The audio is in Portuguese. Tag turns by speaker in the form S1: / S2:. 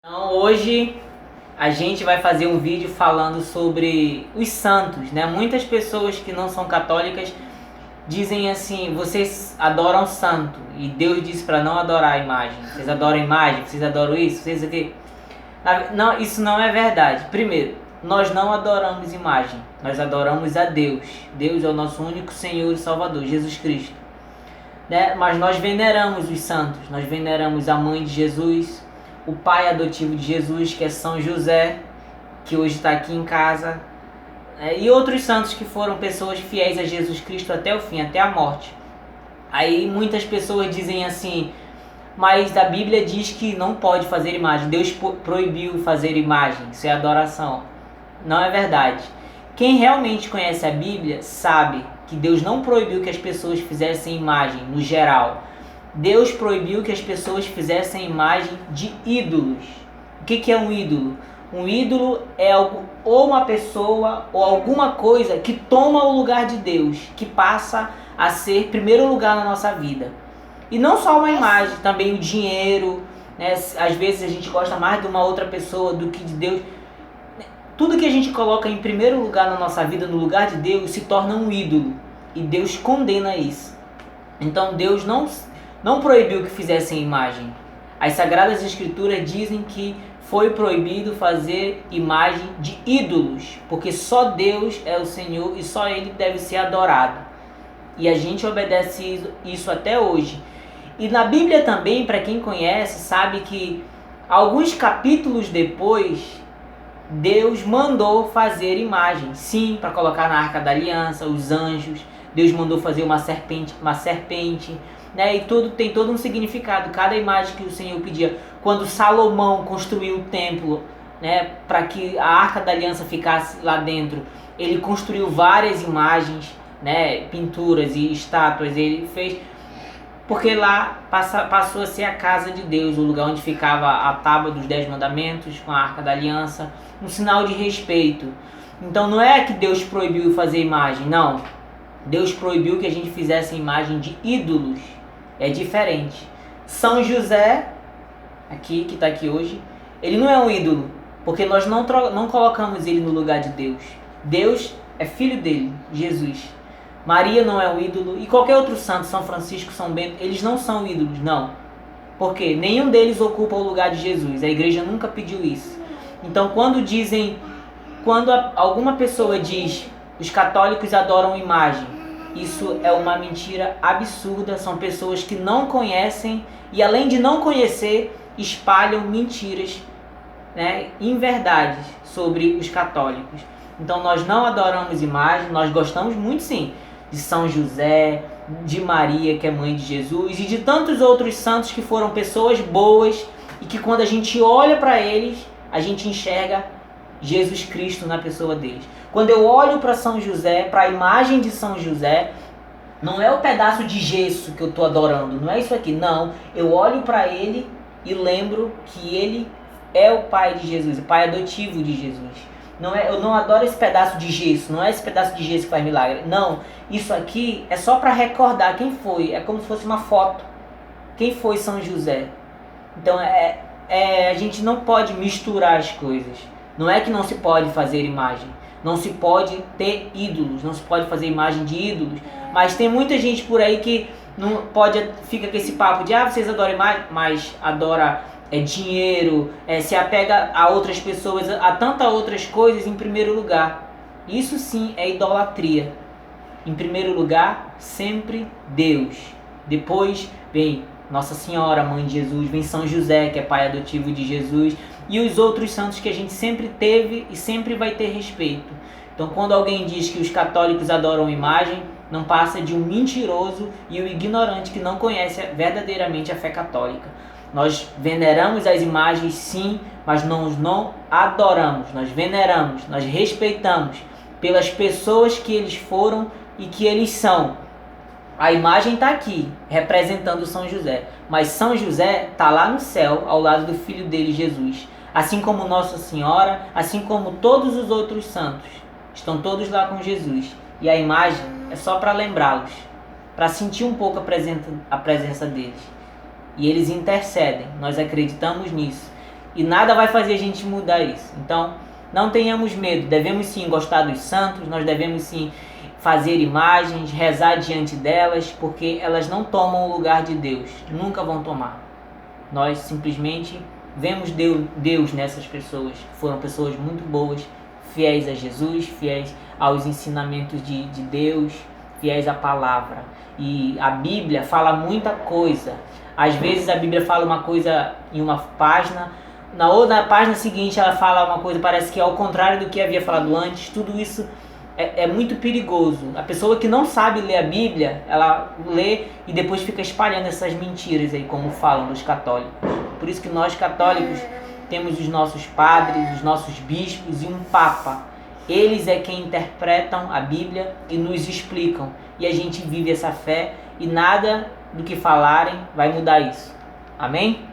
S1: Então, hoje a gente vai fazer um vídeo falando sobre os santos, né? Muitas pessoas que não são católicas dizem assim: vocês adoram santo e Deus disse para não adorar a imagem. Vocês adoram a imagem, vocês adoram isso, vocês aqui. Não, isso não é verdade. Primeiro, nós não adoramos imagem, nós adoramos a Deus. Deus é o nosso único Senhor e Salvador, Jesus Cristo, né? Mas nós veneramos os santos, nós veneramos a mãe de Jesus, o pai adotivo de Jesus, que é São José, que hoje está aqui em casa, e outros santos que foram pessoas fiéis a Jesus Cristo até o fim, até a morte. Aí muitas pessoas dizem assim: mas a Bíblia diz que não pode fazer imagem, Deus proibiu fazer imagem, isso é adoração. Não é verdade. Quem realmente conhece a Bíblia sabe que Deus não proibiu que as pessoas fizessem imagem no geral. Deus proibiu que as pessoas fizessem imagem de ídolos. O que é um ídolo? Um ídolo é algo, ou uma pessoa ou alguma coisa que toma o lugar de Deus, que passa a ser primeiro lugar na nossa vida. E não só uma imagem, também o dinheiro, né? Às vezes a gente gosta mais de uma outra pessoa do que de Deus. Tudo que a gente coloca em primeiro lugar na nossa vida, no lugar de Deus, se torna um ídolo. E Deus condena isso. Então Deus não proibiu que fizessem imagem. As Sagradas Escrituras dizem que foi proibido fazer imagem de ídolos, porque só Deus é o Senhor e só Ele deve ser adorado. E a gente obedece isso até hoje. E na Bíblia também, para quem conhece, sabe que alguns capítulos depois, Deus mandou fazer imagem. Sim, para colocar na Arca da Aliança, os anjos. Deus mandou fazer uma serpente, né? E tem todo um significado, cada imagem que o Senhor pedia. Quando Salomão construiu o templo, né, para que a Arca da Aliança ficasse lá dentro, ele construiu várias imagens, né, pinturas e estátuas. Ele fez porque lá passou a ser a casa de Deus, o lugar onde ficava a tábua dos 10 mandamentos com a Arca da Aliança, um sinal de respeito. Então não é que Deus proibiu fazer imagem, não. Deus proibiu que a gente fizesse imagem de ídolos. É diferente. São José, aqui que está aqui hoje, ele não é um ídolo, porque nós não colocamos ele no lugar de Deus. Deus é filho dele, Jesus. Maria não é um ídolo, e qualquer outro santo, São Francisco, São Bento, eles não são ídolos, não. Porque nenhum deles ocupa o lugar de Jesus. A igreja nunca pediu isso. Então quando alguma pessoa diz os católicos adoram imagem, isso é uma mentira absurda. São pessoas que não conhecem e, além de não conhecer, espalham mentiras, né, inverdades sobre os católicos. Então nós não adoramos imagem, nós gostamos muito sim de São José, de Maria, que é mãe de Jesus, e de tantos outros santos que foram pessoas boas e que, quando a gente olha para eles, a gente enxerga Jesus Cristo na pessoa deles. Quando eu olho para São José, para a imagem de São José, não é o pedaço de gesso que eu estou adorando, não é isso aqui, não. Eu olho para ele e lembro que ele é o pai de Jesus, o pai adotivo de Jesus. Eu não adoro esse pedaço de gesso, não é esse pedaço de gesso que faz milagre. Não, isso aqui é só para recordar quem foi, é como se fosse uma foto. Quem foi São José? Então a gente não pode misturar as coisas. Não é que não se pode fazer imagem, não se pode ter ídolos, não se pode fazer imagem de ídolos. Mas tem muita gente por aí que não pode, fica com esse papo de vocês adoram imagem, mas adora dinheiro, se apega a outras pessoas, a tantas outras coisas em primeiro lugar. Isso sim é idolatria. Em primeiro lugar, sempre Deus. Depois vem Nossa Senhora, mãe de Jesus, vem São José, que é pai adotivo de Jesus, e os outros santos que a gente sempre teve e sempre vai ter respeito. Então, quando alguém diz que os católicos adoram imagem, não passa de um mentiroso e um ignorante que não conhece verdadeiramente a fé católica. Nós veneramos as imagens, sim, mas nós não adoramos. Nós veneramos, nós respeitamos pelas pessoas que eles foram e que eles são. A imagem está aqui, representando São José. Mas São José está lá no céu, ao lado do filho dele, Jesus. Assim como Nossa Senhora, assim como todos os outros santos. Estão todos lá com Jesus. E a imagem é só para lembrá-los, para sentir um pouco a presença deles. E eles intercedem, nós acreditamos nisso. E nada vai fazer a gente mudar isso. Então, não tenhamos medo. Devemos sim gostar dos santos, nós devemos sim fazer imagens, rezar diante delas, porque elas não tomam o lugar de Deus. Nunca vão tomar. Nós simplesmente vemos Deus nessas pessoas. Foram pessoas muito boas, fiéis a Jesus, fiéis aos ensinamentos de Deus, fiéis à palavra. E a Bíblia fala muita coisa. Às vezes a Bíblia fala uma coisa em uma página, na página seguinte ela fala uma coisa, parece que é ao contrário do que havia falado antes. Tudo isso é muito perigoso. A pessoa que não sabe ler a Bíblia, ela lê e depois fica espalhando essas mentiras aí, como falam dos católicos. Por isso que nós católicos temos os nossos padres, os nossos bispos e um papa. Eles é quem interpretam a Bíblia e nos explicam. E a gente vive essa fé e nada do que falarem vai mudar isso. Amém?